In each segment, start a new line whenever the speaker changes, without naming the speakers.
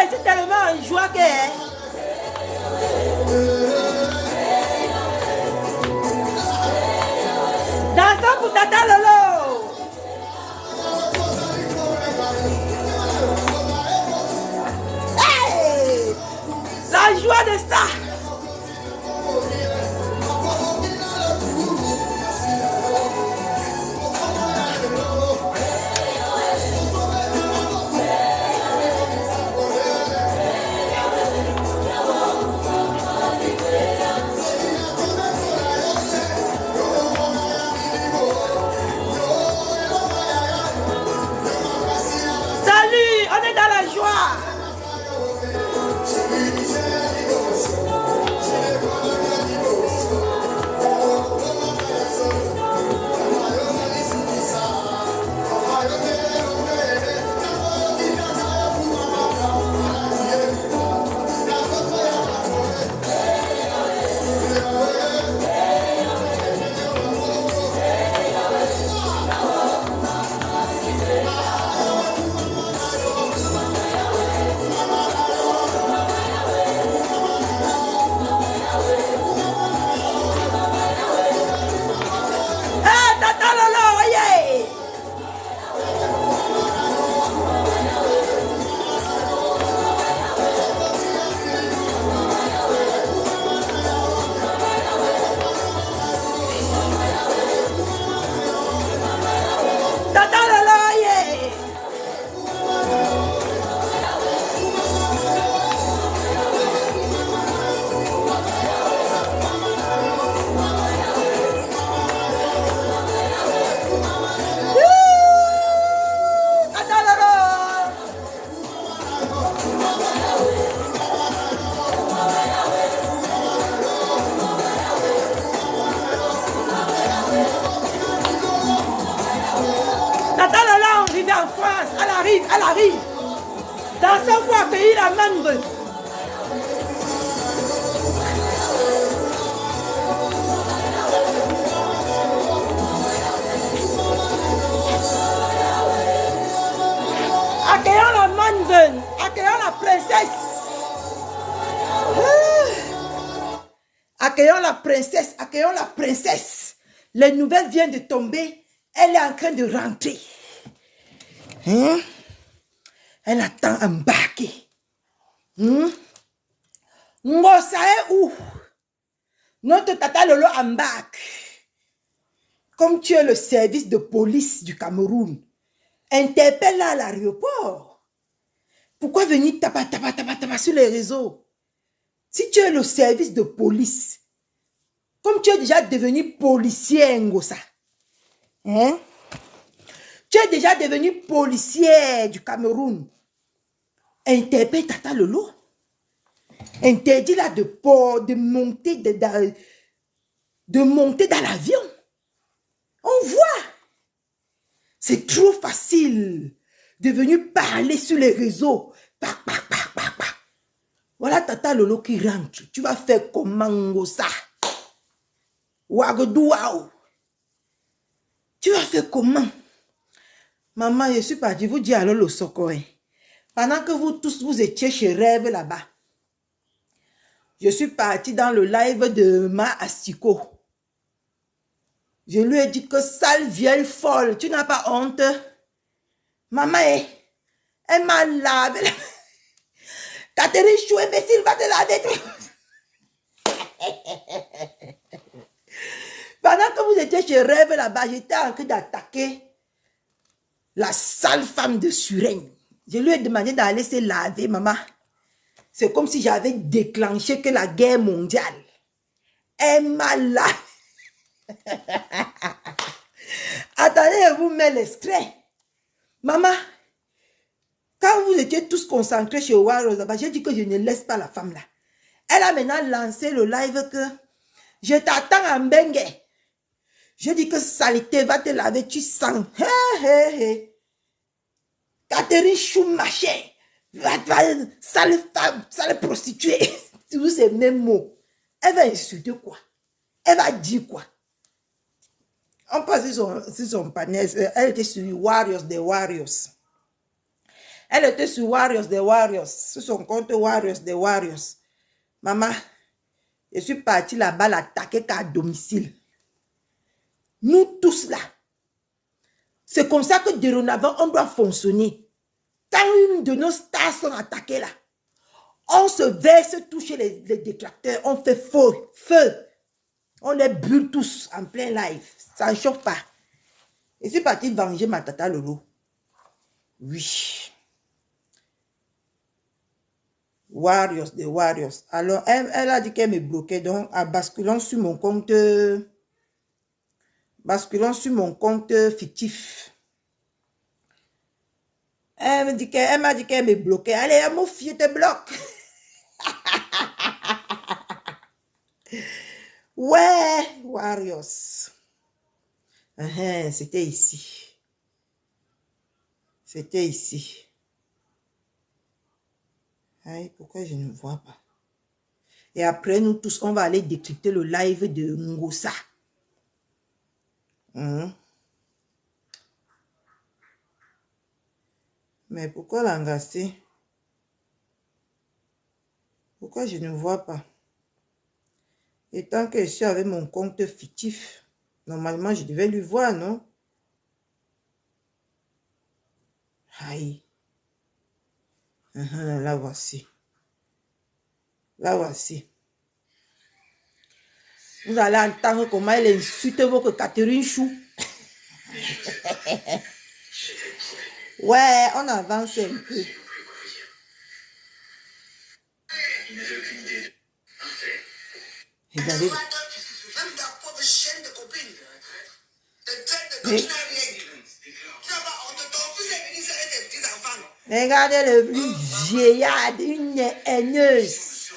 je suis tellement en joie que... Dansons pour Tata Lolo. Hey! La joie de ça. Elle arrive. Dansons pour accueillir la mangue. Accueillons la mangue. Accueillons la princesse. Accueillons la princesse. Accueillons la princesse. Les nouvelles viennent de tomber. Elle est en train de rentrer. Hein? Elle attend embarquer. Ngosa est où? Notre Tata Lolo embarque. Comme tu es le service de police du Cameroun, interpelle-la à l'aéroport. Pourquoi venir tapa sur les réseaux? Si tu es le service de police, comme tu es déjà devenu policier, Ngosa, hein? Tu es déjà devenu policier du Cameroun. Interpelle Tata Lolo. Interdit-la de monter dans l'avion. On voit. C'est trop facile de venir parler sur les réseaux. Voilà Tata Lolo qui rentre. Tu vas faire comment ça? Ouagodouaou. Tu vas faire comment? Maman, je suis partie vous dire alors le socorro. Pendant que vous tous, vous étiez chez Rêve là-bas, je suis partie dans le live de Ma Astiko. Je lui ai dit que sale vieille folle, tu n'as pas honte? Maman, elle m'a lavé. Catherine Chou, imbécile, va te laver. Pendant que vous étiez chez Rêve là-bas, j'étais en train d'attaquer la sale femme de Suren. Je lui ai demandé d'aller se laver, maman. C'est comme si j'avais déclenché que la guerre mondiale. Elle m'a lavé. Attendez, je vous mets l'extrait. Maman, quand vous étiez tous concentrés chez Warriors, j'ai dit que je ne laisse pas la femme là. Elle a maintenant lancé le live que je t'attends en bengue. Je dis que saleté va te laver, tu sens. Catherine Chou, machin. Sale femme, sale prostituée. Tous ces mêmes mots. Elle va insulter quoi? Elle va dire quoi? On passe sur son panel. Elle était sur Warriors des Warriors. Elle était sur Warriors des Warriors. Sur son compte Warriors des Warriors. Maman, je suis partie là-bas l'attaquer qu'à domicile. Nous tous là. C'est comme ça que dorénavant, on doit fonctionner. Quand une de nos stars sont attaquées là, on se verse toucher les détracteurs, on fait feu. On les brûle tous en plein live. Ça ne chauffe pas. Je suis partie venger ma tata Lolo. Oui. Warriors, des Warriors. Alors, elle a dit qu'elle me bloquait. Donc, en basculant sur mon compte fictif. Elle m'a dit qu'elle me bloquait. Allez, mon fille, je te bloque. Ouais, Warriors. C'était ici. C'était ici. Aïe, pourquoi je ne vois pas? Et après, nous tous, on va aller décrypter le live de Ngosa. Mais pourquoi l'engasser? Pourquoi je ne vois pas? Et tant que je suis avec mon compte fictif, normalement, je devais lui voir, non? Aïe. La voici. La voici. Vous allez entendre comment elle insulte votre Catherine Chou. Ouais, on avance un peu. Regardez. Regardez le plus vieillard, une haineuse.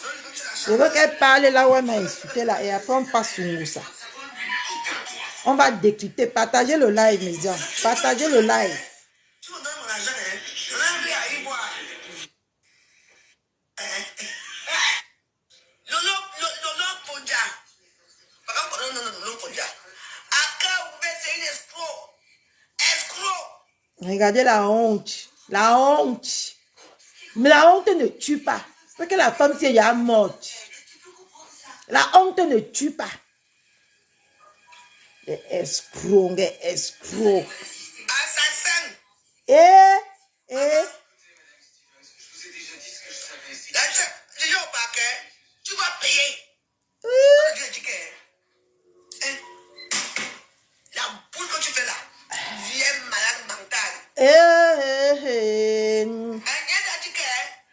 Je veux qu'elle parle là où elle m'a insulté là et après on passe sur ça. On va décrypter. Partagez le live, mes gens. Partagez le live. Regardez la honte. La honte. Mais la honte ne tue pas. C'est que la femme, c'est déjà morte. La honte ne tue pas. Les escrocs, les escrocs. Assassin. Tu vas payer. La boule que tu fais là, viens malade mental.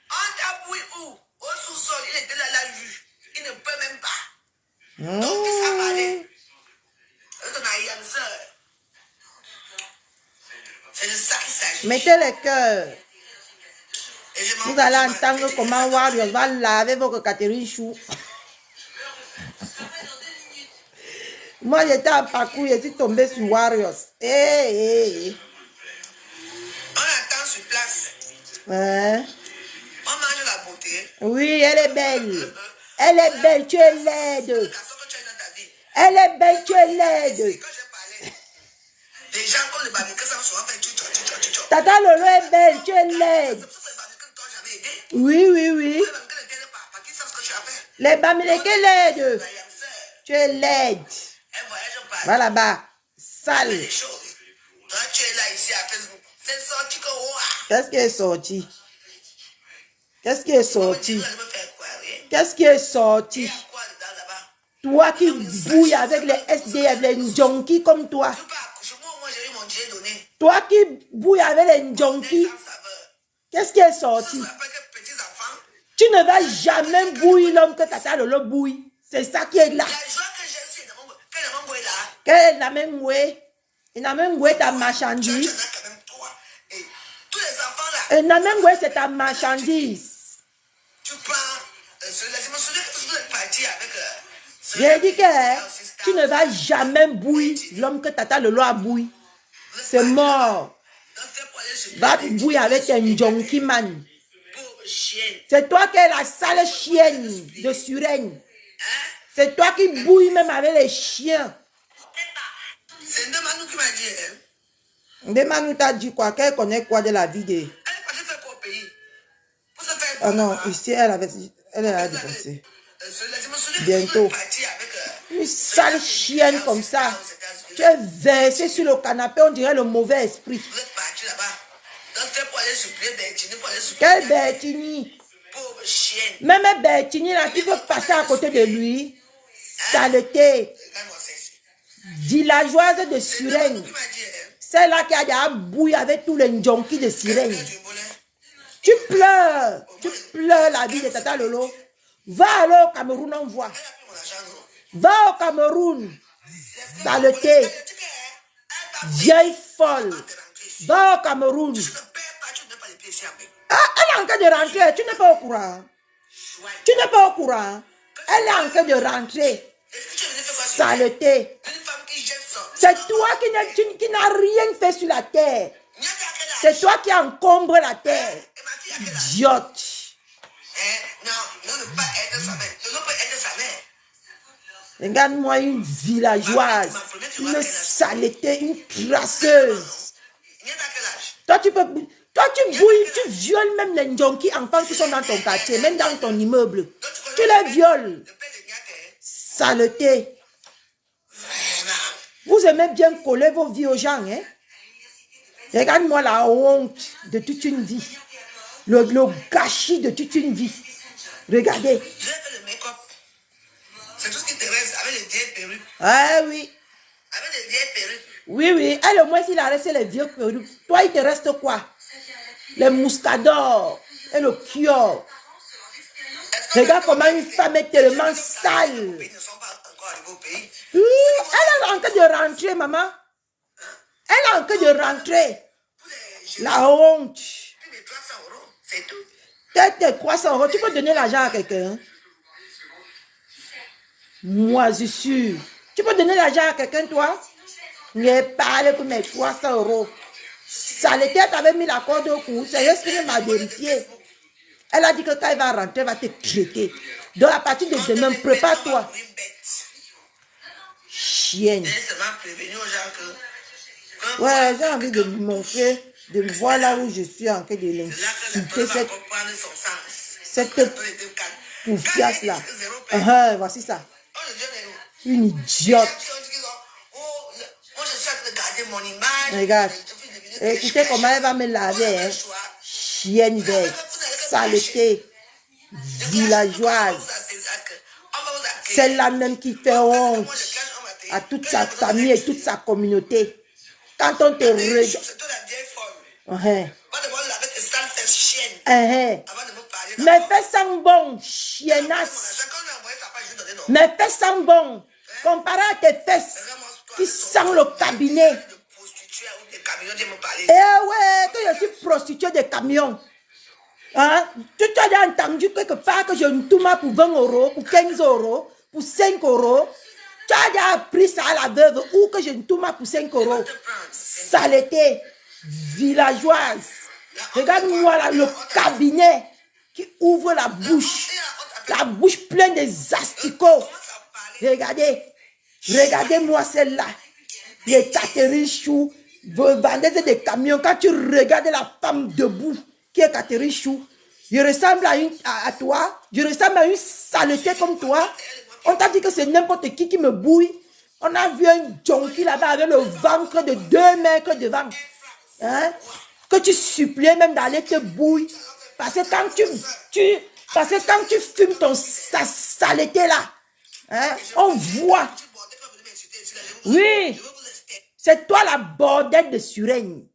On t'a bouillé où? Au sous-sol, il était là la vue. Il ne peut même pas. Donc, ça va aller. C'est de ça qu'il s'agit. Mettez les cœurs. Vous allez entendre comment Warriors va laver votre Catherine Chou. Moi, j'étais en parcours, je suis tombée sur Warriors. On attend sur place. Ouais. On mange la beauté. Oui, elle est belle. Elle est belle, tu es laide. Elle est belle, tu es laide. Les gens comme le barbecue, ça va souvent faire tu. Tata Lolo est belle, tu es laide. Oui. Les bamileke laides. Tu es laide. Va là-bas. Sale. Toi, tu es là ici à Facebook. C'est sorti que qu'est-ce qui est sorti? Qu'est-ce qui est sorti? Qu'est-ce qui est sorti? Toi qui bouilles avec les SDF, les junkies comme toi. Toi qui bouilles avec les junkies. Qu'est-ce qui est sorti? Tu ne vas jamais bouillir l'homme que Tata Lolo bouille. C'est ça qui est là. Quelle est la même way? Il n'a même way ta marchandise. Et la même way c'est ta marchandise. J'ai dit que tu ne vas jamais bouillir l'homme que Tata Lolo a bouilli. C'est mort. Va bouillir avec un junkie man. C'est toi qui es la sale chienne de Suresnes. C'est toi qui bouilles même avec les chiens. C'est Ndemanou qui m'a dit. Ndemanou t'a dit quoi? Qu'elle connaît quoi de la vie de... Elle est partie faire Ah non, ici, elle a divorcé. Bientôt. Une sale chienne comme ça. Tu es versé sur le canapé, on dirait le mauvais esprit. Quelle Bertini? Même Bertini, là, qui veut passer à côté de lui. Saleté. Villageoise de Suresnes. Celle-là qui a déjà bouillé avec tous les junkies de Suresnes. Tu pleures la vie de Tata Lolo. Va alors au Cameroun, on voit. Va au Cameroun. Saleté. Vieille folle. Va au Cameroun. Ah, elle est en train de rentrer. Tu n'es pas au courant. Tu n'es pas au courant. Elle est en train de rentrer. Saleté. C'est toi qui n'as rien fait sur la terre. C'est toi qui encombre la terre. Idiote. Regarde-moi une villageoise, une saleté, une crasseuse. Toi, tu bouilles, tu violes même les junkies enfants qui sont dans ton quartier, même dans ton immeuble. Tu les violes. Saleté. Vous aimez bien coller vos vies aux gens, hein? Regarde-moi la honte de toute une vie. Le gâchis de toute une vie. Regardez.
C'est tout ce qui te reste avec les vieilles perruques.
Ah oui.
Avec les vieilles perruques.
Oui, oui. Elle, au moins, s'il a resté les vieux perruques. Toi, il te reste quoi? Les mouscadors et le kior. Regarde comment une femme est tellement sale.
Ils ne sont pas encore arrivés au pays.
Elle est en train de rentrer, maman. Elle est en train de rentrer. La honte.
Plus de 300 €, c'est tout.
Peut-être 300 €. Tu peux donner l'argent à quelqu'un? Moi, je suis. Tu peux donner l'argent à quelqu'un, toi? Ne parle pour mes 300 €. Saleté, tu avais mis la corde au cou. C'est juste qu'elle m'a vérifié. Elle a dit que quand elle va rentrer, elle va te traiter. Donc, à partir de demain, prépare-toi. Chienne. Ouais, j'ai envie de lui montrer, de me voir là où je suis en train de l'insulter, cette poufiasse là. Voici ça. Une idiote. Regarde. Écoutez comment elle va me laver. Hein. Chienne verte. Saleté. Villageoise. Celle-là même qui fait honte à toute sa famille et toute sa communauté. Quand on te regarde. Mais fais sans bon, chiennasse. Mais fais sans bon. Comparé à tes fesses qui sentent le cabinet. Eh ouais, que je suis prostituée de camions. Hein? Tu as déjà entendu quelque part que je me tourne pour 20 €, pour 15 €, pour 5 €. Tu as déjà appris ça à la veuve ou que je me tourne pour 5 €. Saleté, villageoise. Regarde-moi là, le cabinet qui ouvre la bouche pleine des asticots. Regardez, regardez-moi celle-là. Les Catherine Chou, vendeuse de camions. Quand tu regardes la femme debout, qui est Catherine Chou, je ressemble à toi, je ressemble à une saleté comme toi. On t'a dit que c'est n'importe qui me bouille. On a vu un junkie là-bas avec le ventre de 2 mètres devant. Hein? Que tu suppliais même d'aller te bouiller. Parce que quand tu fumes ta saleté là, hein, on voit. Oui, c'est toi la bordelle de Suresnes.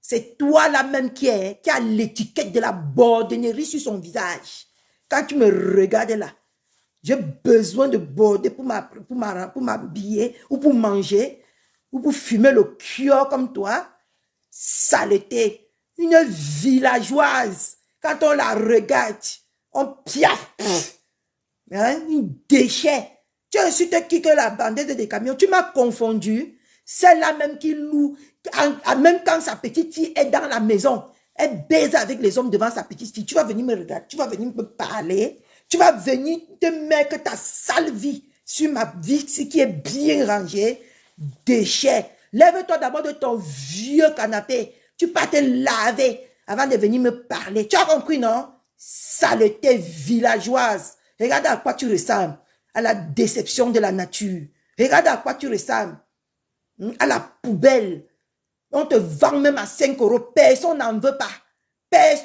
C'est toi là même qui a l'étiquette de la bordennerie sur son visage. Quand tu me regardes là, j'ai besoin de border pour m'habiller ou pour manger ou pour fumer le cuir comme toi. Saleté, une villageoise. Quand on la regarde, on piaffe. Hein, un déchet. Tu insultes qui que la bandeuse des camions. Tu m'as confondu. Celle-là même qui loue, même quand sa petite fille est dans la maison, elle baise avec les hommes devant sa petite fille. Tu vas venir me regarder, tu vas venir me parler. Tu vas venir te mettre ta sale vie sur ma vie qui est bien rangée. Déchet. Lève-toi d'abord de ton vieux canapé. Tu peux te laver avant de venir me parler. Tu as compris, non? Saleté villageoise. Regarde à quoi tu ressembles. À la déception de la nature. Regarde à quoi tu ressembles. À la poubelle. On te vend même à 5 euros. Personne n'en veut pas.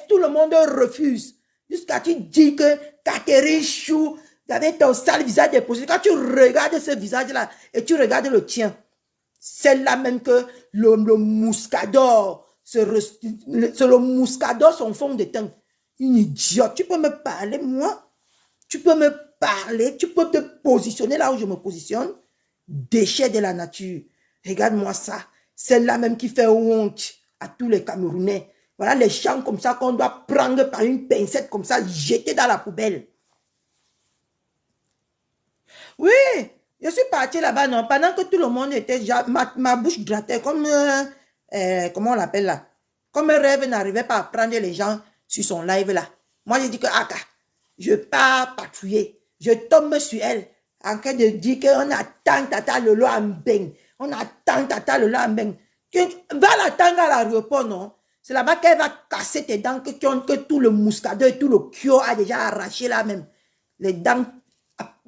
Tout le monde refuse. Jusqu'à tu dis que Catherine Chou, avec ton sale visage déposé, quand tu regardes ce visage-là et tu regardes le tien, c'est là même que le mouscador, c'est le mouscador son fond de teint. Une idiote. Tu peux me parler, moi? Tu peux me parler? Tu peux te positionner là où je me positionne? Déchet de la nature. Regarde-moi ça. C'est là même qui fait honte à tous les Camerounais. Voilà les gens comme ça qu'on doit prendre par une pincette comme ça, jeter dans la poubelle. Oui, je suis partie là-bas, non, pendant que tout le monde était déjà, ma bouche grattait comme, comment on l'appelle là? Comme un rêve n'arrivait pas à prendre les gens sur son live là. Moi, j'ai dit que, je pars patrouiller. Je tombe sur elle, en train de dire qu'on attend Tata Lolo Ambeng. On attend Tata Lolo Ambeng. Va l'attendre à l'aéroport, non? C'est là-bas qu'elle va casser tes dents que tout le mouscadeur et tout le kyo a déjà arraché là même. Les dents,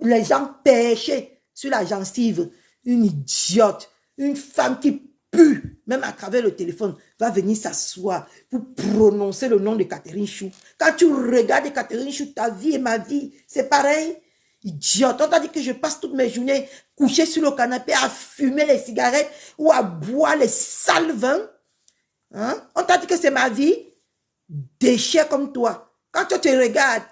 les gens pêchés sur la gencive. Une idiote, une femme qui pue, même à travers le téléphone, va venir s'asseoir pour prononcer le nom de Catherine Chou. Quand tu regardes Catherine Chou, ta vie et ma vie, c'est pareil. Idiote, on t'a dit que je passe toutes mes journées couchée sur le canapé à fumer les cigarettes ou à boire les sales vins. Hein? On t'a dit que c'est ma vie. Déchet comme toi. Quand tu te regardes,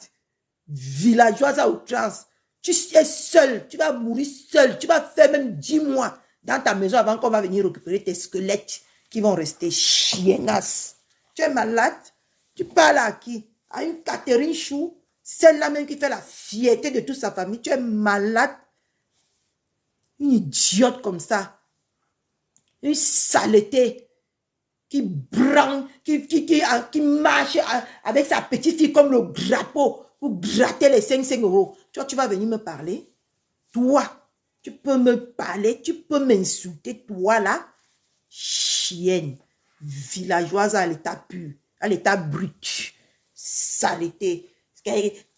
villageoise à outrance, tu es seul, tu vas mourir seul, tu vas faire même 10 mois dans ta maison avant qu'on va venir récupérer tes squelettes qui vont rester chiennasses. Tu es malade? Tu parles à qui? À une Catherine Chou, celle-là même qui fait la fierté de toute sa famille. Tu es malade? Une idiote comme ça. Une saleté qui branle, qui marche avec sa petite fille comme le drapeau pour gratter les 5 euros. Tu vas venir me parler? Toi, tu peux me parler, tu peux m'insulter, toi là, chienne, villageoise à l'état pur, à l'état brut, saleté.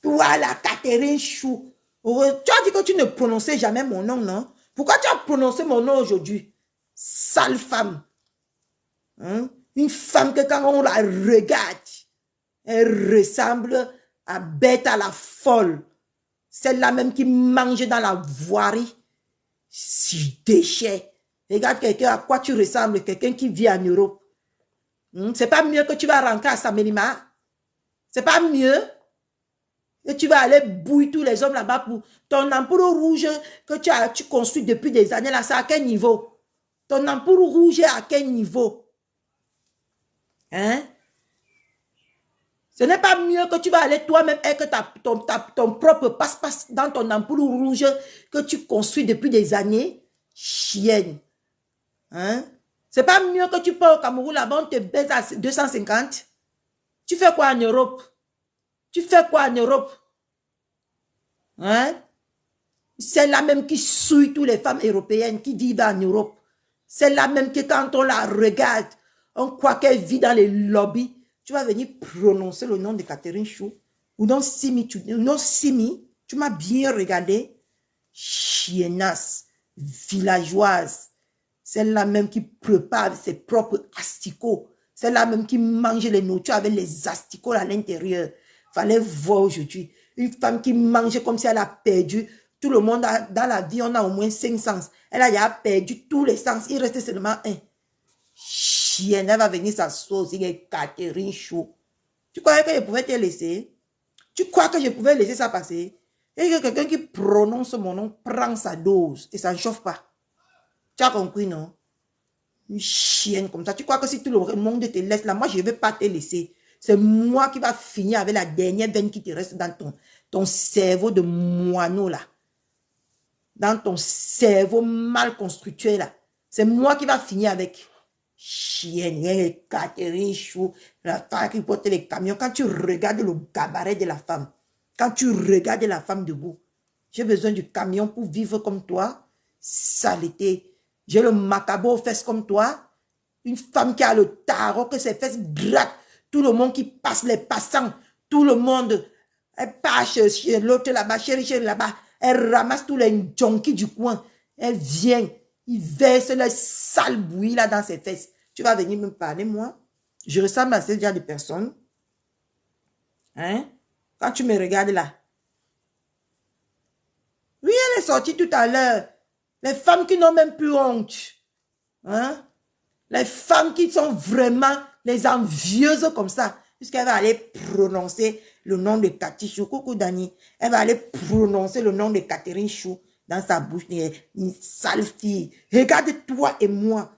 Toi là, Catherine Chou, tu as dit que tu ne prononçais jamais mon nom, non? Pourquoi tu as prononcé mon nom aujourd'hui? Sale femme. Hein? Une femme que quand on la regarde, elle ressemble à bête à la folle. Celle-là même qui mange dans la voirie. Si déchet. Regarde quelqu'un à quoi tu ressembles, quelqu'un qui vit en Europe. C'est pas mieux que tu vas rentrer à Samelima? C'est pas mieux? Et tu vas aller bouiller tous les hommes là-bas pour ton ampoule rouge que tu construis depuis des années là, c'est à quel niveau? Ton ampoule rouge est à quel niveau? Hein? Ce n'est pas mieux que tu vas aller toi-même avec ton propre passe-passe dans ton ampoule rouge que tu construis depuis des années? Chienne. Hein? C'est pas mieux que tu pars au Cameroun là-bas, on te baise à 250? Tu fais quoi en Europe? Tu fais quoi en Europe? Hein? C'est là même qui souille toutes les femmes européennes qui vivent en Europe. C'est là même que quand on la regarde, on croit qu'elle vit dans les lobbies. Tu vas venir prononcer le nom de Catherine Chou. Ou non Simi, tu m'as bien regardé. Chiennasse, villageoise. Celle-là même qui prépare ses propres asticots. Celle-là même qui mange les nourritures avec les asticots à l'intérieur. Fallait voir aujourd'hui. Une femme qui mange comme si elle a perdu. Tout le monde, dans la vie, on a au moins 5 sens. Elle a déjà perdu tous les sens. Il reste seulement un. Chienne, elle va venir s'asseoir aussi avec Catherine Chou. Tu croyais que je pouvais te laisser? Tu crois que je pouvais laisser ça passer? Et que quelqu'un qui prononce mon nom prend sa dose et ça ne chauffe pas. Tu as compris, non? Une chienne comme ça. Tu crois que si tout le monde te laisse là, moi, je ne vais pas te laisser. C'est moi qui va finir avec la dernière veine qui te reste dans ton cerveau de moineau là. Dans ton cerveau mal constitué là. C'est moi qui va finir avec. Chienne, Catherine Chou, la femme qui porte les camions. Quand tu regardes le gabaret de la femme, quand tu regardes la femme debout, j'ai besoin du camion pour vivre comme toi. Saleté. J'ai le macabre aux fesses comme toi. Une femme qui a le tarot, que ses fesses grattent. Tout le monde qui passe, les passants, tout le monde. Elle part chez l'autre là-bas, chérie là-bas. Elle ramasse tous les junkies du coin. Elle vient. Il verse le sale bouilli là dans ses fesses. Tu vas venir me parler, moi? Je ressemble à ce genre de personne. Hein? Quand tu me regardes là. Oui, elle est sortie tout à l'heure. Les femmes qui n'ont même plus honte. Hein? Les femmes qui sont vraiment les envieuses comme ça. Puisqu'elle va aller prononcer le nom de Cathy Chou. Coucou Dani. Elle va aller prononcer le nom de Catherine Chou dans sa bouche. Une sale fille. Regarde-toi et moi.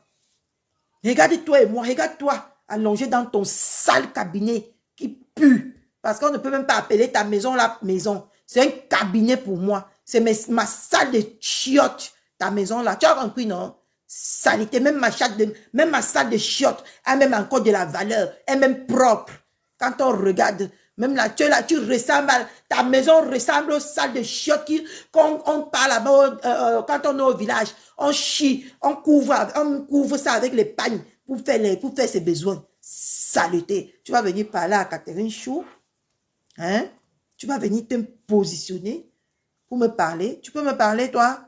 Regarde-toi et moi. Regarde-toi allongé dans ton sale cabinet qui pue. Parce qu'on ne peut même pas appeler ta maison la maison. C'est un cabinet pour moi. C'est ma salle de chiottes. Ta maison là. Tu as compris, non? Salité. Même ma salle de chiottes a même encore de la valeur. Elle est même propre. Quand on regarde, même là, tu ressembles à, ta maison ressemble aux salles de chiottes quand on parle là-bas, quand on est au village, on chie, on couvre ça avec les pagnes pour faire ses besoins. Saleté. Tu vas venir parler à Catherine Chou, hein? Tu vas venir te positionner pour me parler. Tu peux me parler, toi?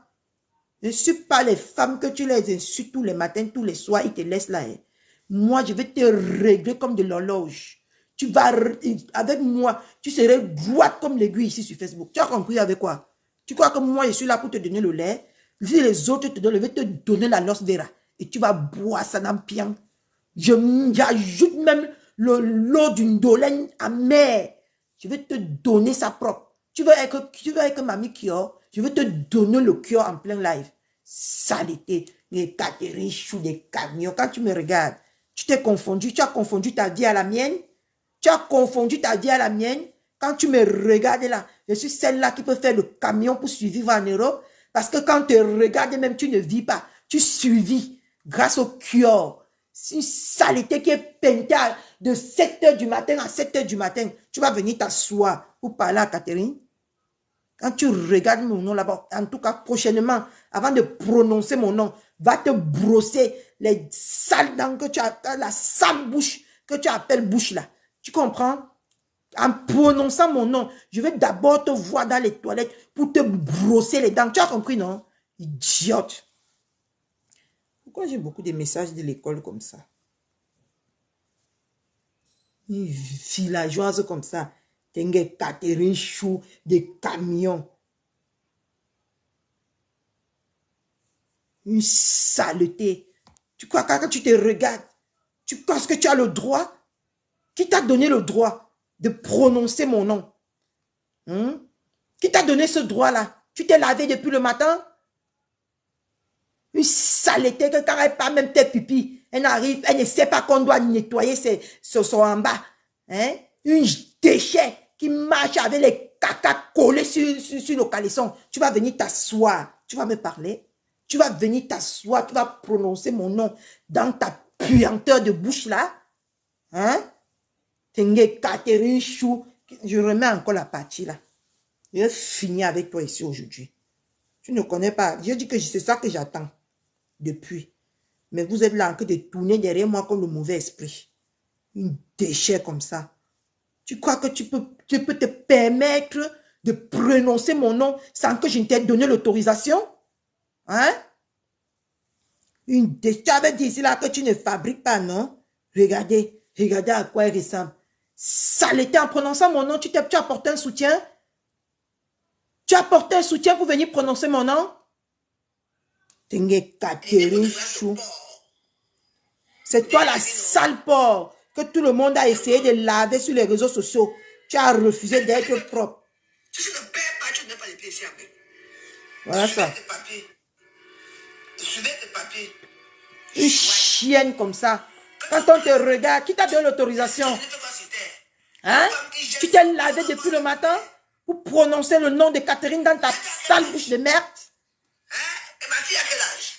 Je ne suis pas les femmes que tu les insultes tous les matins, tous les soirs, ils te laissent là. Hein. Moi, je vais te régler comme de l'horloge. Tu vas, avec moi, tu serais droite comme l'aiguille ici sur Facebook. Tu as compris avec quoi? Tu crois que moi, je suis là pour te donner le lait? Si les autres te donnent, je vais te donner la noce vera. Et tu vas boire ça dans le pian. J'ajoute même l'eau d'une dolène amère. Je vais te donner ça propre. Tu veux être mamie Kyo? Je vais te donner le cœur en plein live. Saleté. Les Catherine Chou, des camions. Quand tu me regardes, tu t'es confondu. Tu as confondu ta vie à la mienne. Tu as confondu ta vie à la mienne. Quand tu me regardes là, je suis celle-là qui peut faire le camion pour survivre en Europe. Parce que quand tu regardes, même tu ne vis pas. Tu survis grâce au cœur. C'est une saleté qui est peintée de 7 h du matin à 7 h du matin. Tu vas venir t'asseoir pour parler à Catherine. Quand tu regardes mon nom là-bas, en tout cas prochainement, avant de prononcer mon nom, va te brosser les sales dents que tu as, la sale bouche que tu appelles bouche là. Tu comprends? En prononçant mon nom, je vais d'abord te voir dans les toilettes pour te brosser les dents. Tu as compris, non? Idiote. Pourquoi j'ai beaucoup de messages de l'école comme ça? Une villageoise comme ça. Tengue Catherine Chou, des camions. Une saleté. Tu crois que quand tu te regardes, tu penses que tu as le droit? Qui t'a donné le droit de prononcer mon nom? Qui t'a donné ce droit-là? Tu t'es lavé depuis le matin? Une saleté que quand elle part même tes pipis, elle arrive, elle ne sait pas qu'on doit nettoyer son en bas. Hein? Une déchet qui marche avec les caca collés sur le caleçon. Tu vas venir t'asseoir. Tu vas me parler. Tu vas venir t'asseoir. Tu vas prononcer mon nom dans ta puanteur de bouche là. Hein? Tengue Catherine Chou. Je remets encore la partie là. Je vais finir avec toi ici aujourd'hui. Tu ne connais pas. Je dis que c'est ça que j'attends. Depuis. Mais vous êtes là en train de tourner derrière moi comme le mauvais esprit. Une déchet comme ça. Tu crois que tu peux te permettre de prononcer mon nom sans que je ne t'ai donné l'autorisation? Hein? Une déchet. Tu avais dit ici là que tu ne fabriques pas, non? Regardez à quoi elle ressemble. Saleté, en prononçant mon nom, tu as apporté un soutien? Tu as apporté un soutien pour venir prononcer mon nom? Tengue Catherine Chou. C'est toi la sale porc que tout le monde a essayé de laver sur les réseaux sociaux. Tu as refusé d'être propre.
Tu ne perds pas, tu n'as pas les pieds ici avec.
Voilà ça.
Suivez tes papiers.
Une chienne comme ça. Quand on te regarde, qui t'a donné l'autorisation? Hein? Tu t'es lavé depuis le matin pour prononcer le nom de Catherine dans ta sale bouche de merde?
Et ma fille a quel âge?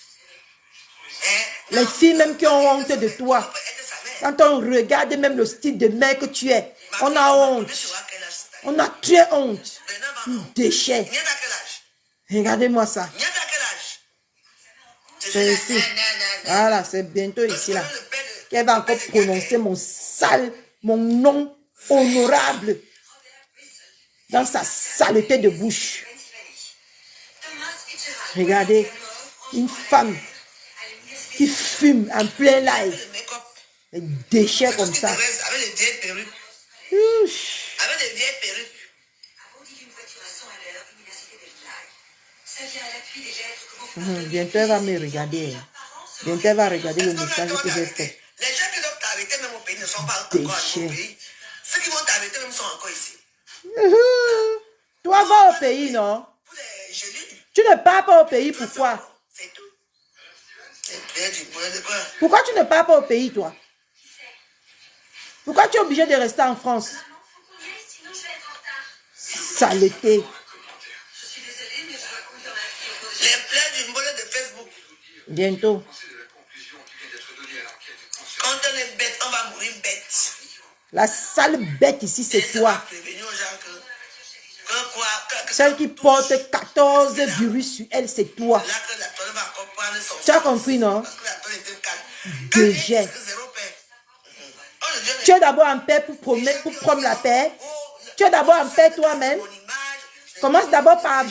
Les filles même qui ont honte de toi. Quand on regarde même le style de mère que tu es, on a honte. On a très honte. Déchet. Regardez-moi ça. C'est ici. Voilà, c'est bientôt ici là. Qu'elle va encore prononcer mon nom honorable dans sa saleté de bouche. Regardez, une femme qui fume en plein live. Des déchets comme ça.
Avec les vieilles perruques.
Ouch.
Avec les vieilles perruques.
Bientôt, elle va me regarder. Bientôt, elle va regarder le message que j'ai fait.
Les gens qui doivent t'arrêter même au pays ne sont pas encore arrivés au pays. Ceux qui vont t'arrêter même sont encore ici.
Toi, va au pays, non?
Pour les gelés.
Tu ne pars pas au pays, pourquoi?
C'est tout. C'est du point de quoi?
Pourquoi tu ne pars pas au pays, toi? Pourquoi tu es obligé de rester en France? Saleté.
Les plaies du mollet de Facebook.
Bientôt.
Quand on est bête, on va mourir bête.
La sale bête ici, c'est toi.
Prévenir aux gens
Celle qui porte 14 virus sur elle, c'est toi.
là que la tonne va comprendre son
Tu as compris, non?
parce que la tonne était calme.
Déjà. Tu es d'abord en paix pour prendre la paix. Tu es d'abord en paix toi-même. Commence d'abord par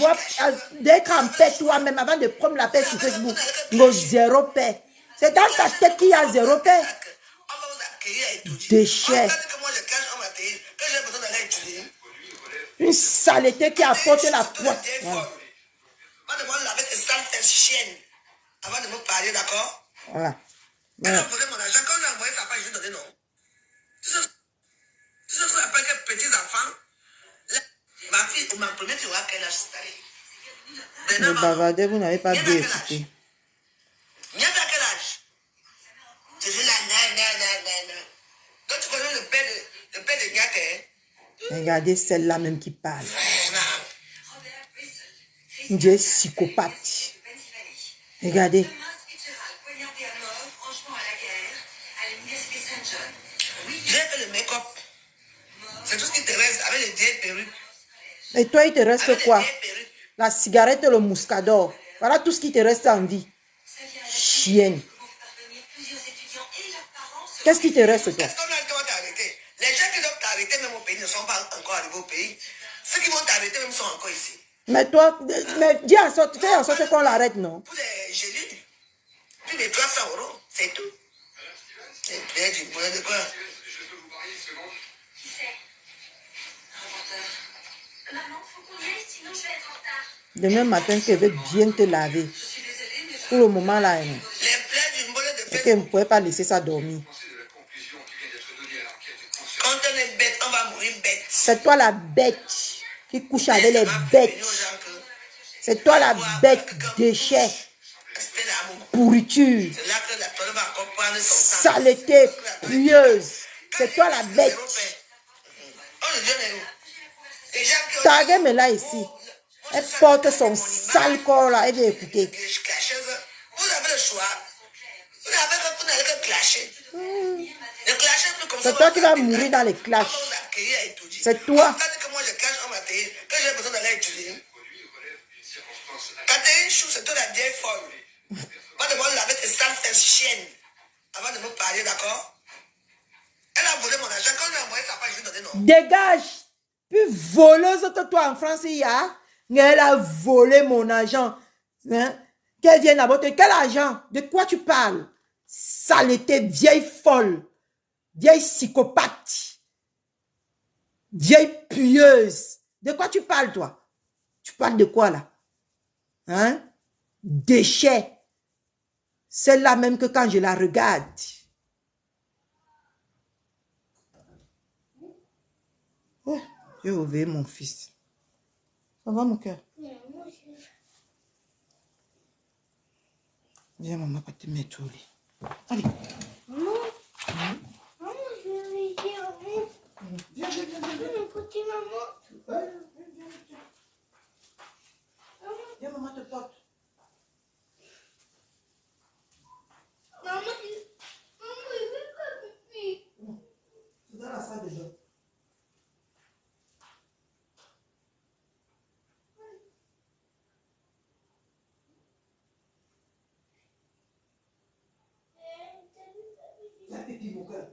d'être en paix toi-même avant de prendre la paix sur Facebook. Le zéro paix. C'est dans ta tête qu'il y a zéro paix. Déchets. Une saleté qui apporte la poisse.
Avant de me parler, d'accord?
Voilà.
Elle a volé mon argent. Quand on a envoyé sa page, je lui ai donné non. Tu sais ce qu'on appelle que petits enfants? Ma fille, ma première, tu vois quel âge c'est?
Le bavardeur, vous n'avez pas bien écouté.
Nia à quel âge? Tu dis là, non. Donc tu connais le père de Nia,
Regardez celle-là même qui parle. Dieu est psychopathe. Regardez.
J'ai fait le make-up. C'est tout ce qui te reste avec les vieilles perruques.
Et toi, il te reste
Avec
quoi?
les vieilles perruques.
La cigarette et le mouscador. Voilà tout ce qui te reste en vie. Chienne. Qu'est-ce qui te reste, toi?
Qu'est-ce qu'on a qui va t'arrêter? Les gens qui doivent t'arrêter même au pays ne sont pas encore arrivés au pays. Ceux qui vont t'arrêter même sont encore ici.
Mais toi, mais dis en sorte, fais en sorte qu'on l'arrête, non?
Pour les gelés, plus de 300 €, c'est tout. C'est bien du point de quoi?
Demain matin, tu veux bien te laver. Pour le moment, là, non.
Les plaies du mollet de
Et que
Facebook.
vous ne pouvez pas laisser ça dormir.
Quand on est bête, on va mourir bête.
C'est toi la bête qui couche avec les bêtes. C'est toi la bête déchet, pourriture,
C'est là que la tonne va comprendre son sang.
saleté, pueuse. C'est toi la bête.
Oh, le Dieu est où? Les gens qui ont
Taguez me là ici. Elle porte son sale corps là. Elle vient écouter.
vous avez le choix. Vous n'avez que clasher. Le clasher plus comme ça.
C'est toi qui vas mourir dans les clashs. C'est toi.
Que moi je cache en matériel, que j'ai besoin d'aller étudier. Quand tu es une chou, c'est toi la vieille folle. Va devoir laver tes sales fesses chiennes avant de me parler, d'accord? Elle a volé mon argent. Quand on a envoyé sa page, je lui ai donné non.
Dégage. Plus voleuse que toi en France, il y a. Elle a volé mon argent. Hein? Qu'elle vienne d'abord. Quel argent? De quoi tu parles? Saleté, vieille folle. Vieille psychopathe. Vieille pieuse. De quoi tu parles, toi? Tu parles de quoi, là? Hein? Déchet. Celle-là même que quand je la regarde. Oh, je vais ouvrir mon fils. Ça va, mon cœur? Viens, maman, pas te mettre au lit. Allez.
Maman, je vais dire.
Viens.
Écoutez, maman.
Viens, maman te porte.
Maman, je veux pas pipi.
C'est dans la salle de bain. Fais pipi, mon cœur.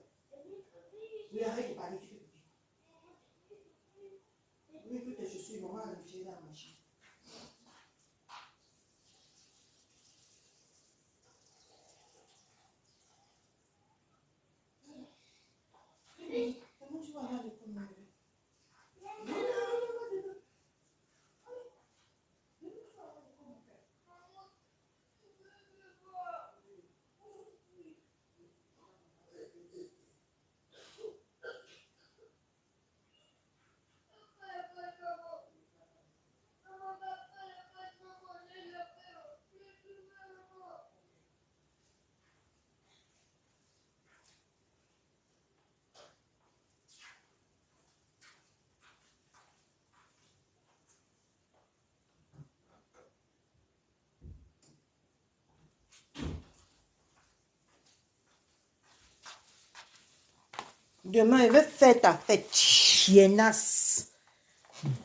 Oui, arrête de parler, tu fais pipi. Demain, je vais faire ta fête. Chiennasse.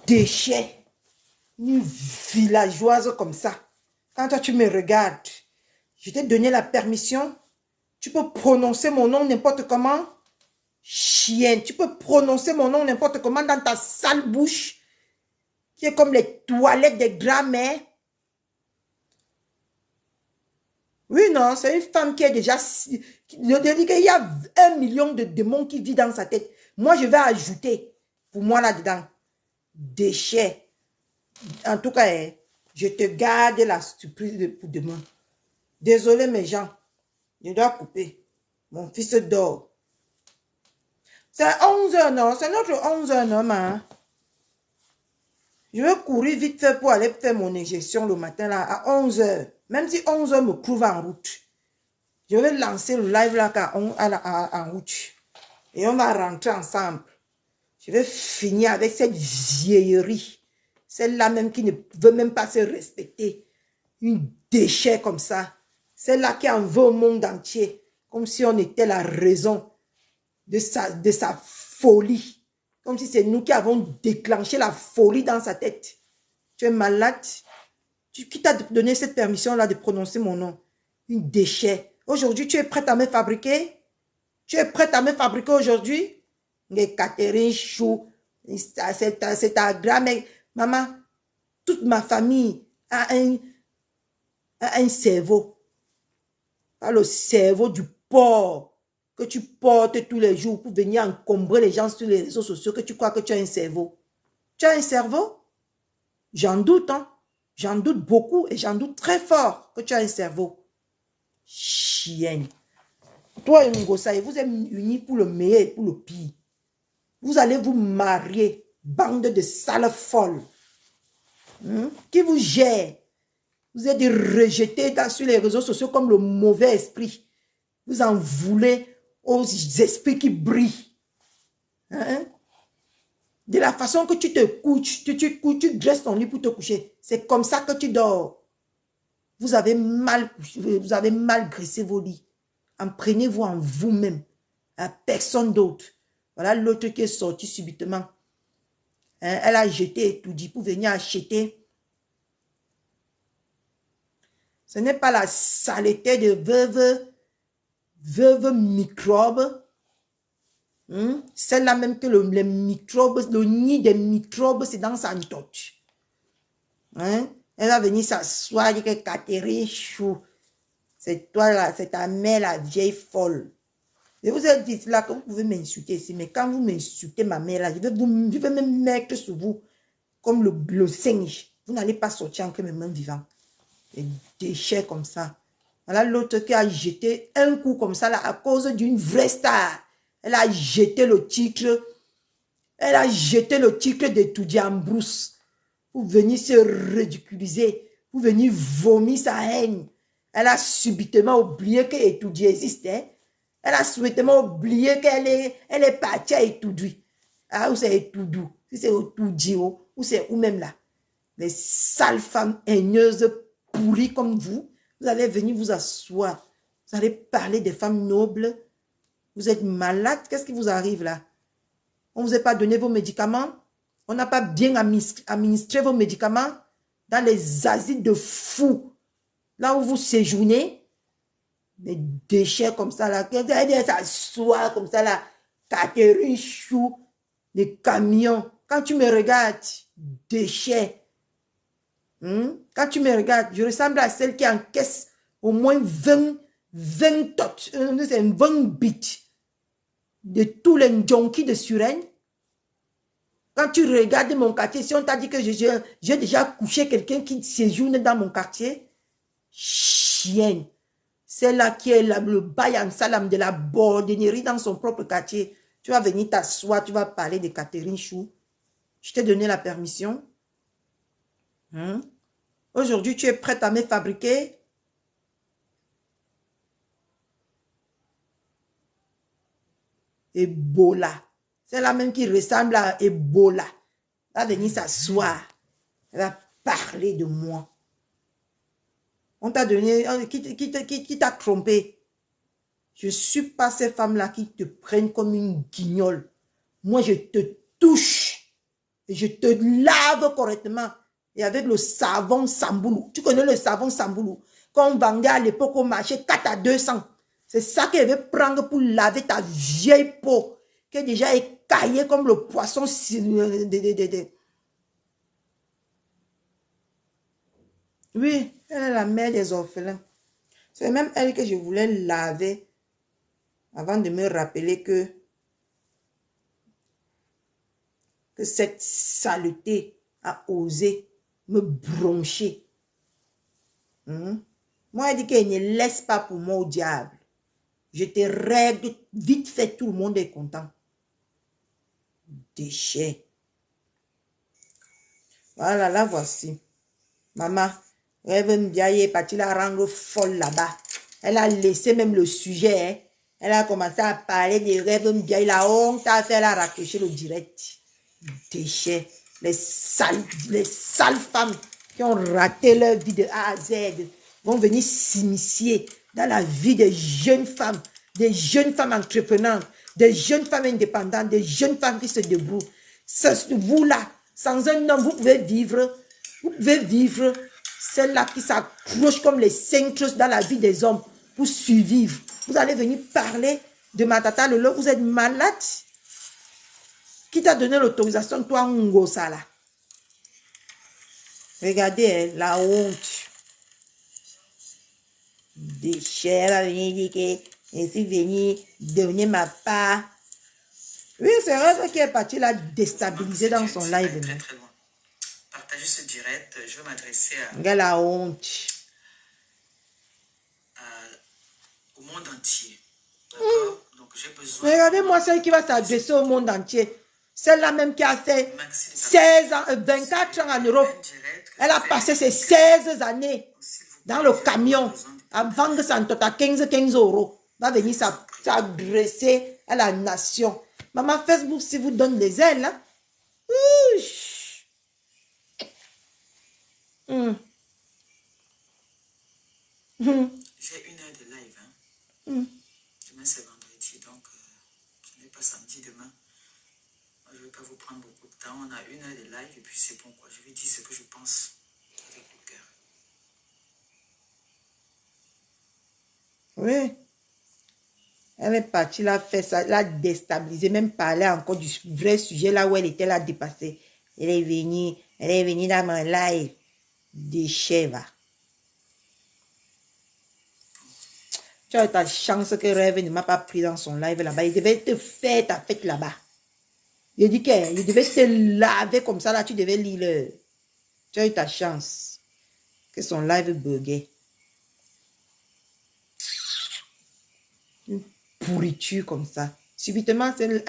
Déchet. Une villageoise comme ça. Quand toi, tu me regardes, je t'ai donné la permission. Tu peux prononcer mon nom n'importe comment. Chienne. Tu peux prononcer mon nom n'importe comment dans ta sale bouche. Qui est comme les toilettes des grands-mères. Oui, non, c'est une femme qui est déjà... Je dis qu'il y a 1 million de démons qui vivent dans sa tête. Moi, je vais ajouter pour moi là-dedans. Déchets. En tout cas, je te garde la surprise pour demain. Désolé, mes gens. Je dois couper. Mon fils dort. C'est 11h, non? C'est notre 11h, non, hein? Je vais courir vite fait pour aller faire mon injection le matin là à 11h. Même si 11h me trouve en route. Je vais lancer le live là en route. Et on va rentrer ensemble. Je vais finir avec cette vieillerie. Celle-là même qui ne veut même pas se respecter. Une déchet comme ça. Celle-là qui en veut au monde entier. Comme si on était la raison de sa folie. Comme si c'est nous qui avons déclenché la folie dans sa tête. Tu es malade. Qui t'a donné cette permission-là de prononcer mon nom? Une déchet. Aujourd'hui, tu es prête à me fabriquer? Tu es prête à me fabriquer aujourd'hui? Catherine Chou, c'est ta grand-mère. Maman, toute ma famille a un cerveau. Pas le cerveau du porc que tu portes tous les jours pour venir encombrer les gens sur les réseaux sociaux que tu crois que tu as un cerveau. Tu as un cerveau? J'en doute, hein. J'en doute beaucoup et j'en doute très fort que tu as un cerveau. Chienne. Toi et Ngosaï, vous êtes unis pour le meilleur et pour le pire. Vous allez vous marier, bande de sales folles. Qui vous gère. Vous êtes rejetés sur les réseaux sociaux comme le mauvais esprit. Vous en voulez aux esprits qui brillent. De la façon que tu te couches, tu dresses ton lit pour te coucher. C'est comme ça que tu dors. Vous avez mal graissé vos lits. Imprenez-vous en vous-même. À personne d'autre. Voilà l'autre qui est sorti subitement. Elle a jeté tout dit pour venir acheter. Ce n'est pas la saleté de veuve microbe. Celle-là même que les microbes, le nid des microbes, c'est dans sa note. Elle va venir s'asseoir avec Catherine Chou. C'est toi là, c'est ta mère la vieille folle. Je vous ai dit là que vous pouvez m'insulter ici, mais quand vous m'insultez ma mère là, je vais me mettre sur vous comme le singe. Vous n'allez pas sortir entre mes mains vivantes. Des déchets comme ça. Voilà l'autre qui a jeté un coup comme ça là à cause d'une vraie star. Elle a jeté le titre. Elle a jeté le titre de Toudiambrousse pour venir se ridiculiser, pour venir vomir sa haine. Elle a subitement oublié que Etoudi existe. Elle a subitement oublié qu'elle est partie à Etoudi. Ah, où c'est Etoudou? Si c'est Etoudi, ou c'est où même là? Les sales femmes haineuses pourries comme vous allez venir vous asseoir. Vous allez parler des femmes nobles. Vous êtes malade. Qu'est-ce qui vous arrive là? On ne vous a pas donné vos médicaments? On n'a pas bien administré vos médicaments dans les asiles de fous. Là où vous séjournez, des déchets comme ça là, s'asseoir comme ça là, Catherine Chou, des camions. Quand tu me regardes, déchets. Quand tu me regardes, je ressemble à celle qui encaisse au moins 20 bits de tous les junkies de Suresnes. Quand tu regardes mon quartier, si on t'a dit que j'ai déjà couché quelqu'un qui séjourne dans mon quartier, chienne. Celle-là qui est le bail en salam de la bordinerie dans son propre quartier. Tu vas venir t'asseoir, tu vas parler de Catherine Chou. Je t'ai donné la permission. Aujourd'hui, tu es prête à me fabriquer. Ebola. C'est la même qui ressemble à Ebola. Elle va venir s'asseoir. Elle va parler de moi. On t'a donné... Qui t'a trompé? Je ne suis pas ces femmes-là qui te prennent comme une guignole. Moi, je te touche et je te lave correctement. Et avec le savon Samboulou. Tu connais le savon Samboulou? Qu'on vendait à l'époque au marché 4 à 200. C'est ça que je vais prendre pour laver ta vieille peau qui est déjà écaillée comme le poisson. Oui, elle est la mère des orphelins. C'est même elle que je voulais laver avant de me rappeler que cette saleté a osé me broncher. Moi, elle dit qu'elle ne laisse pas pour moi au diable. Je te règle vite fait, tout le monde est content. Déchet. Voilà, la voici. Maman, Rêve Ndiaye est partie la rendre folle là-bas. Elle a laissé même le sujet. Hein. Elle a commencé à parler de Rêve Ndiaye. La honte a fait, elle a raccroché le direct. Déchets. Les sales femmes qui ont raté leur vie de A à Z vont venir s'initier dans la vie des jeunes femmes entreprenantes, des jeunes femmes indépendantes, des jeunes femmes qui se débrouillent. Vous là, sans un homme, vous pouvez vivre celle-là qui s'accroche comme les cintres dans la vie des hommes pour survivre. Vous allez venir parler de ma tata Lolo, vous êtes malade. Qui t'a donné l'autorisation, toi, Ngosa, là? Regardez, la honte. Déchet, elle va venir dire que je suis venue donner ma part. Oui, c'est vrai qu'elle est partie la déstabiliser dans son live.
Très, très loin. Partagez ce direct, je vais m'adresser
Regarde la honte.
Au monde entier. D'accord? Donc j'ai besoin...
Regardez-moi celle qui va s'adresser au monde entier. Celle-là même qui a fait 16 ans, 24 ans en Europe. Elle a passé ses 16 années dans le camion avant que ça ne tote à 15 euros. Va venir s'adresser à la nation. Maman, Facebook, si vous donne des ailes, hein?
J'ai 1 heure de live. Hein? Demain, c'est vendredi, donc ce n'est pas samedi demain. Moi, je ne vais pas vous prendre beaucoup de temps. On a 1 heure de live et puis c'est bon, quoi. Je vais dire ce que je pense avec le cœur.
Oui. Elle est partie, elle a fait ça, elle a déstabilisé, même parler encore du vrai sujet là où elle était là dépassée. Elle est venue dans mon live. Déchet, va. Tu as eu ta chance que Rêve ne m'a pas pris dans son live là-bas. Il devait te faire ta fête là-bas. Il dit qu'il devait te laver comme ça là, tu devais lire. Tu as eu ta chance que son live buguait. Une pourriture comme ça. Subitement, elle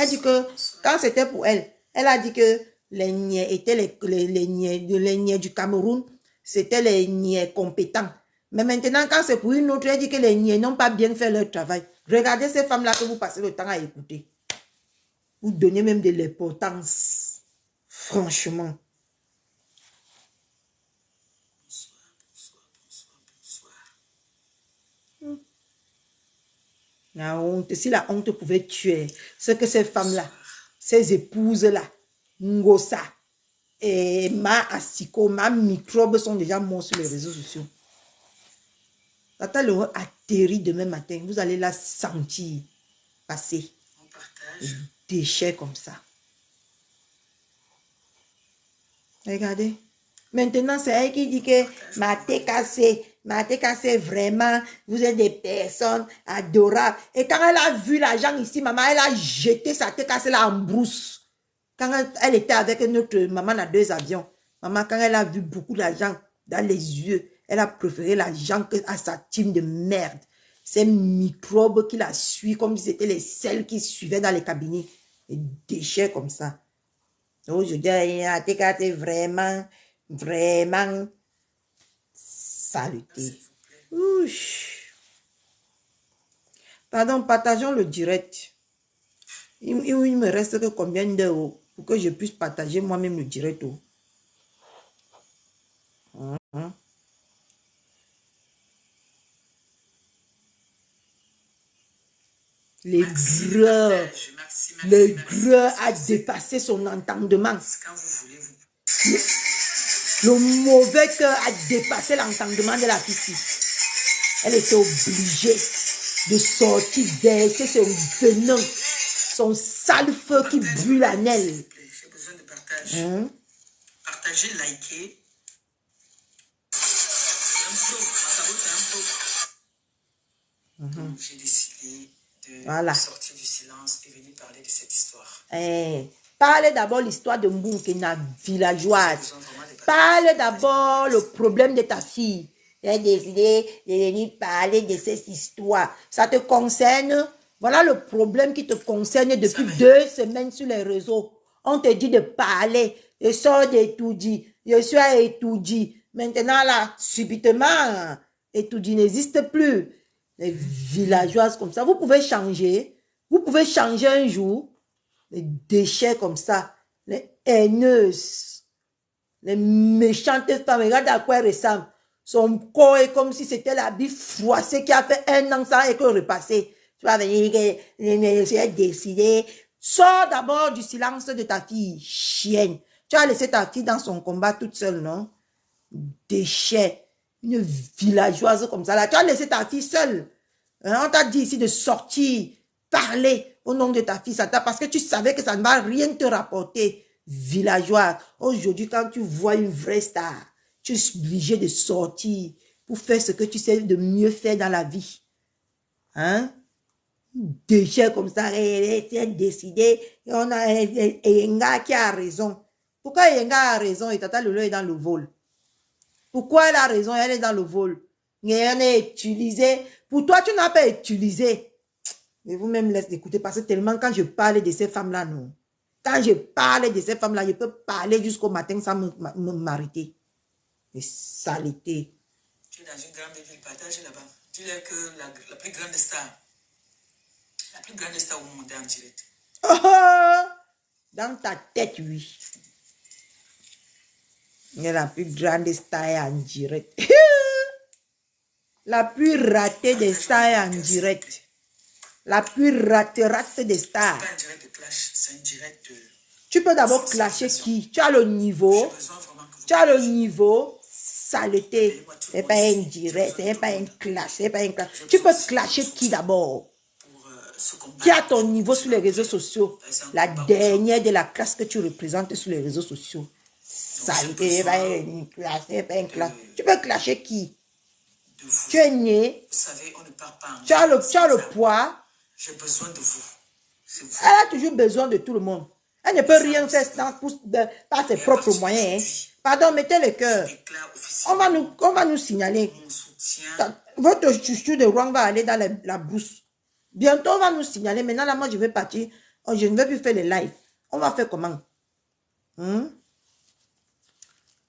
dit que quand c'était pour elle, elle a dit que les niais étaient les niais du Cameroun, c'était les niais compétents. Mais maintenant, quand c'est pour une autre, elle dit que les niais n'ont pas bien fait leur travail. Regardez ces femmes-là que vous passez le temps à écouter. Vous donnez même de l'importance. Franchement. La honte, si la honte pouvait tuer, c'est que ces femmes-là, ces épouses-là, Ngosa et Ma Asiko, Ma Microbe sont déjà morts sur les réseaux sociaux. Tata le atterrit demain matin, vous allez la sentir passer.
On partage.
Des déchets comme ça. Regardez. Maintenant, c'est elle qui dit que ma TKC, vraiment, vous êtes des personnes adorables. Et quand elle a vu l'argent ici, maman, elle a jeté sa TKC là en brousse. Quand elle était avec notre maman à 2 avions, maman, quand elle a vu beaucoup d'argent dans les yeux, elle a préféré l'argent à sa team de merde. Ces microbes qui la suivent comme si c'était les selles qui suivaient dans les cabinets. Des déchets comme ça. Aujourd'hui, la TKC vraiment saleté. Pardon, partageons le direct. Il me reste que combien d'heures pour que je puisse partager moi-même le direct. L'aigreur. L'aigreur a dépassé son entendement.
Quand vous voulez, vous...
Le mauvais cœur a dépassé l'entendement de la fille. Elle était obligée de sortir, verser son venin, son sale feu qui brûle en elle.
J'ai besoin de partage. Partagez, likez. Donc, j'ai décidé de sortir du silence et venir parler de cette histoire.
Parlez d'abord l'histoire de Mboukena, villageoise. Parle d'abord le problème de ta fille. J'ai décidé de venir parler de cette histoire. Ça te concerne? Voilà le problème qui te concerne depuis 2 semaines sur les réseaux. On te dit de parler. Je sors d'étoudi. Je suis à étoudi. Maintenant là, subitement, étoudi n'existe plus. Les villageoises comme ça, vous pouvez changer. Vous pouvez changer un jour. Les déchets comme ça. Les haineuses. Les méchantes femmes. Regarde à quoi elles ressemblent. Son corps est comme si c'était la bille froissée qui a fait 1 an sans être repassé. Tu vas venir, j'ai décidé. Sors d'abord du silence de ta fille, chienne. Tu as laissé ta fille dans son combat toute seule, non? Déchet. Une villageoise comme ça, là. Tu as laissé ta fille seule. Hein? On t'a dit ici de sortir, parler au nom de ta fille. Parce que tu savais que ça ne va rien te rapporter. Villageoise. Aujourd'hui, quand tu vois une vraie star, tu es obligé de sortir pour faire ce que tu sais de mieux faire dans la vie. Hein? Déchets comme ça, c'est décidé. Et on a Yenga qui a raison. Pourquoi Yenga a raison et Tata Lolo est dans le vol? Pourquoi elle a raison et elle est dans le vol? Elle est utilisée. Pour toi, tu n'as pas utilisé. Mais vous-même laissez écouter parce que tellement quand je parle de ces femmes-là, non. Quand je parle de ces femmes-là, je peux parler jusqu'au matin sans m'arrêter. Et saleté.
Tu es dans une grande ville, partage là-bas. Dis-leur que la plus grande star au monde est en direct.
Oh, dans ta tête, oui. Mais la plus grande star est en direct. La plus ratée des stars est en direct. La plus rate des stars.
C'est pas un direct de clash, c'est un direct de...
Tu peux d'abord clasher qui? Tu as le niveau. Tu as le niveau. Saleté. C'est pas un direct, c'est pas un clash, c'est pas un clash. Tu peux clasher qui d'abord? Qui a ton niveau sur les réseaux sociaux? La dernière de la classe que tu représentes sur les réseaux sociaux. Saleté, c'est pas un clash, c'est pas un clash. Tu peux clasher qui? Tu es né.
Vous savez, on ne part pas en...
Tu as le poids.
J'ai besoin de vous.
Elle a toujours besoin de tout le monde. Elle ne peut rien faire par ses propres moyens. Hein. Pardon, mettez le cœur. On va nous signaler. Votre chouchou de Rwanda va aller dans la brousse. Bientôt, on va nous signaler. Maintenant, là, moi, je vais partir. Oh, je ne vais plus faire les lives. On va faire comment?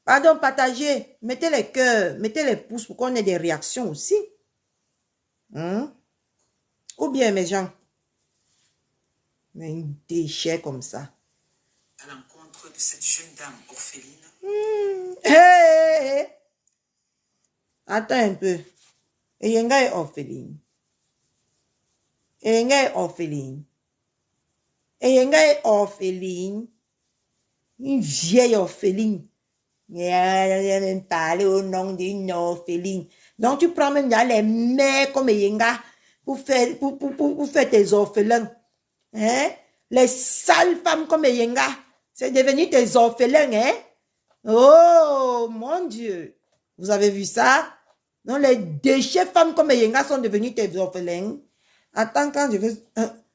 Pardon, partagez. Mettez les cœurs. Mettez les pouces pour qu'on ait des réactions aussi. Ou bien, mes gens. Mais un déchet comme ça.
À l'encontre de cette jeune dame orpheline.
Hey! Attends un peu. Eyenga est orpheline. Eyenga est orpheline. Eyenga est orpheline. Une vieille orpheline. Elle parler au nom d'une orpheline. Donc tu prends même les mères comme Eyenga pour faire tes orphelins. Hein? Les sales femmes comme Eyenga, c'est devenu tes orphelins, hein? Oh, mon Dieu. Vous avez vu ça? Non, les déchets femmes comme Eyenga sont devenus tes orphelins. Attends, quand je veux...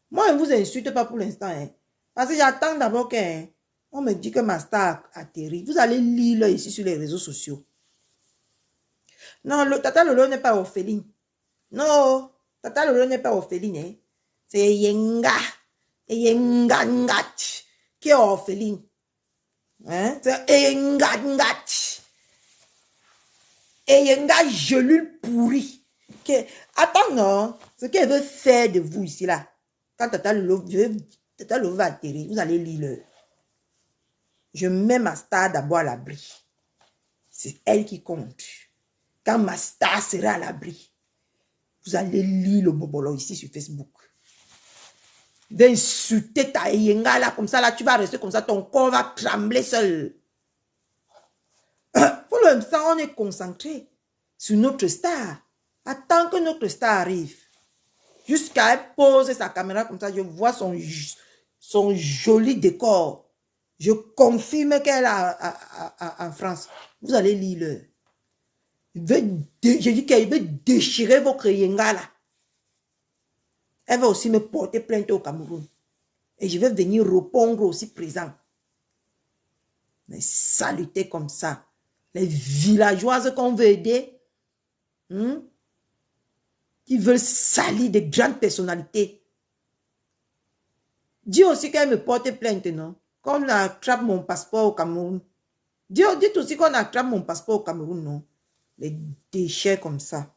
moi, je ne vous insulte pas pour l'instant, hein? Parce que j'attends d'abord qu'on on me dit que ma star atterrit. Vous allez lire là, ici sur les réseaux sociaux. Non, Tata Lolo n'est pas orpheline. Non, Tata Lolo n'est pas orpheline, hein? C'est Eyenga. Eyenga qui est orpheline. Hein? C'est Eyenga. Eyenga gelule pourrie. Attends, non. Ce qu'elle veut faire de vous ici, là. Quand Tata Lolo va atterrir, vous allez lire. Je mets ma star d'abord à l'abri. C'est elle qui compte. Quand ma star sera à l'abri, vous allez lire le bobolo ici sur Facebook. d'insulter ta yenga là, comme ça, là, tu vas rester comme ça, ton corps va trembler seul. Pour l'instant, on est concentré sur notre star. Attends que notre star arrive. Jusqu'à elle pose sa caméra comme ça, je vois son joli décor. Je confirme qu'elle est en France. Vous allez lire. Je dis qu'elle veut déchirer votre yenga là. Elle va aussi me porter plainte au Cameroun. Et je vais venir répondre aussi présent. Mais saluter comme ça. Les villageoises qu'on veut aider. Qui veulent salir des grandes personnalités. Dis aussi qu'elle me porte plainte, non? Qu'on attrape mon passeport au Cameroun. Dites aussi qu'on attrape mon passeport au Cameroun, non? Les déchets comme ça.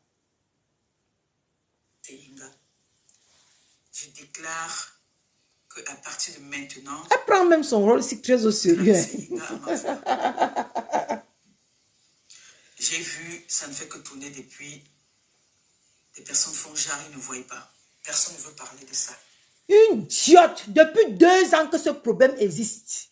Je déclare qu'à partir de maintenant...
Elle prend même son rôle si très au sérieux.
J'ai vu, ça ne fait que tourner depuis... Des personnes font genre, ils ne voient pas. Personne ne veut parler de ça.
Une idiote. Depuis 2 ans que ce problème existe.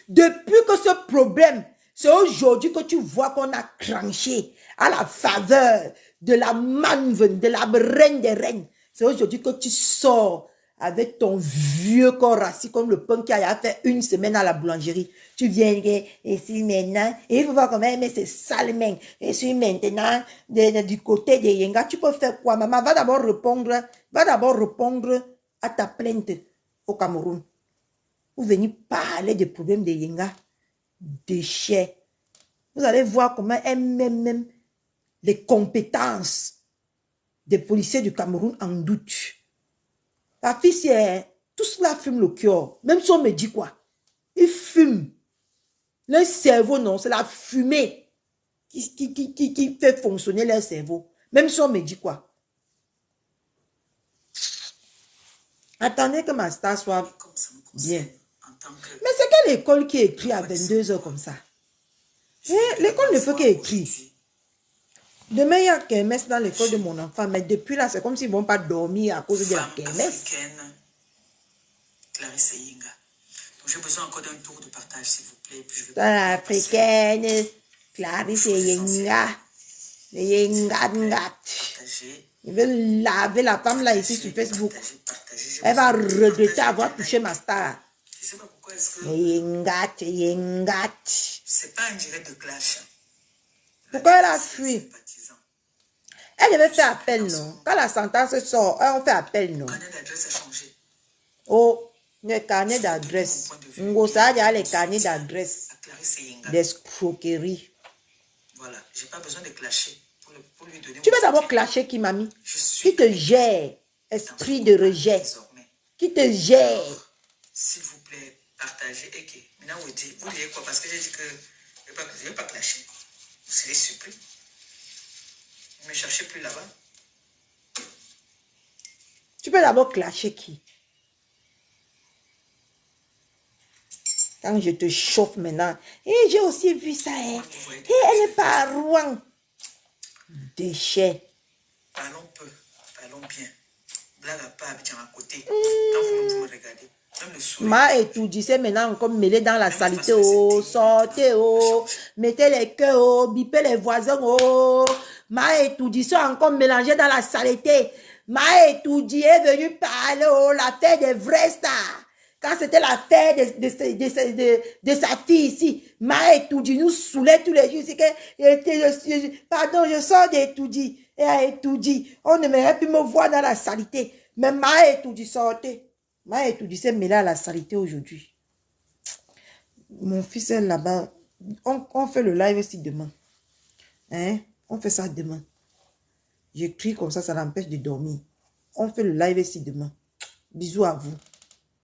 Depuis que ce problème, c'est aujourd'hui que tu vois qu'on a cranché à la faveur de la manven, de la reine des reines. C'est aujourd'hui que tu sors avec ton vieux corps rassis comme le pain qui a fait 1 semaine à la boulangerie. Tu viens et si maintenant, et il faut voir comment elle met ses sales mains. Et si maintenant, du côté des Yenga, tu peux faire quoi, maman? Va d'abord répondre à ta plainte au Cameroun. Vous venez parler des problèmes des Yenga, déchets. Vous allez voir comment elle met même les compétences des policiers du Cameroun en doute. La fille, c'est tout cela fume le cœur. Même si on me dit quoi, ils fument. Le cerveau, non, c'est la fumée qui fait fonctionner leur cerveau. Même si on me dit quoi. Attendez que ma star soit bien. Mais c'est quelle école qui écrit à 22 h comme ça? L'école ne fait qu'écrire. Demain, il y a kermesse dans l'école de mon enfant, mais depuis là, c'est comme s'ils ne vont pas dormir à cause de la kermesse.
Clarisse Yenga. Donc, j'ai besoin encore d'un tour de partage, s'il vous plaît. Puis je vais
africaine, Clarisse Yenga. Les Yenga. Je vais laver la femme là ici sur Facebook. Elle va regretter avoir touché ma star.
Je ne sais pas pourquoi est-ce que...
Yenga.
C'est pas un direct de clash.
Pourquoi elle a fui? Elle devait faire appel, non? Quand la sentence sort, on fait appel, non?
Le carnet d'adresse a changé.
Oh, le carnet d'adresse. Ça a les carnets d'adresse. D'escroquerie.
Voilà, je n'ai pas besoin de clasher pour lui donner...
Tu veux d'abord clasher qui, mamie? Qui te gère, esprit de rejet. Qui te gère.
S'il vous plaît, partagez. Et que maintenant, vous dites quoi? Parce que j'ai dit que je ne vais pas clasher. Vous serez surpris. Ne me cherchez plus là-bas.
Tu peux d'abord clasher qui? Quand je te chauffe maintenant. Et j'ai aussi vu ça. Et elle n'est pas à Rouen. Déchet.
Parlons peu, parlons bien. Blague à pas Abidjan à côté. Quand vous me regardez.
Ma étourdissait maintenant encore mêlé dans la saleté. Oh, sortez, oh, mettez les cœurs, oh, bipez les voisins, oh. Ma étourdissait encore mélangé dans la saleté. Ma étourdi est venu parler, oh, l'affaire des vrais stars. Quand c'était l'affaire de sa fille ici, Ma étourdi nous saoulait tous les jours. C'est que, pardon, je sors d'étourdi. Et à étourdi, on ne m'aurait plus me voir dans la saleté. Mais Ma étourdi sortait. Ma étourdissait mêlé à la saleté aujourd'hui. Mon fils est là-bas. On fait le live aussi demain. Hein? On fait ça demain. J'écris comme ça l'empêche de dormir. On fait le live ici demain. Bisous à vous.